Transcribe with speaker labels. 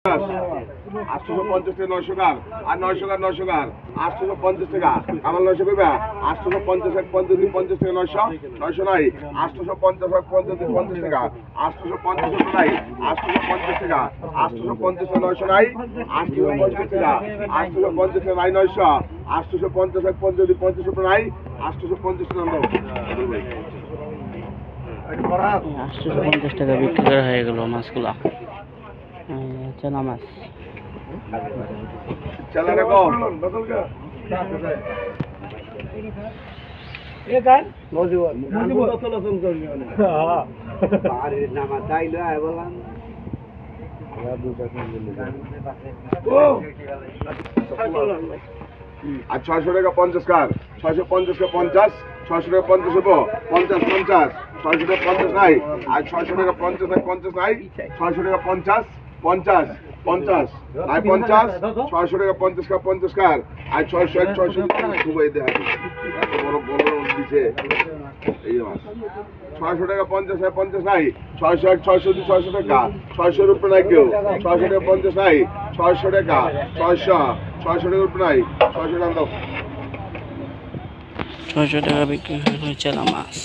Speaker 1: 850 থেকে 900 গার আর 900 গার 850 টাকা আমার 900 কইবা 850 এক 50 থেকে 900 900 নাই 850 এক 50 টাকা 850 নাই 850 টাকা 850 থেকে 900 নাই 850 টাকা 850 থেকে নাই 900 850 এক 50 নাই 850 টাকা দাও
Speaker 2: 850 টাকা বিক্রি করা হয়ে গেল মাছগুলা। চানা মাছ
Speaker 1: চলা রে কো
Speaker 3: এ গান নজুয়ান নজুয়ান চলাচল করি হ্যাঁ আরে নামা তাইলো আই বললাম
Speaker 1: আর 600 টাকা 50 কার 650 কে 50 600 টাকা 50 হবো 50 50 600 টাকা 50 নাই আর 600 টাকা 50 আর 50 নাই 600 টাকা 50 50 50 আর 50 600 টাকা 50 কা 50 কার আর 600 600 খুবই দেখা এত বড় বড় দিছে এই মাছ 600 টাকা 50 আর 50 নাই 600 600 টাকা 600 রুপে নাই কেউ 600 টাকা 50 নাই 600 টাকা 600 টাকা রুপে নাই 600 টাকা দাও
Speaker 2: 600 টাকা বিক্রি হলো চানা মাছ।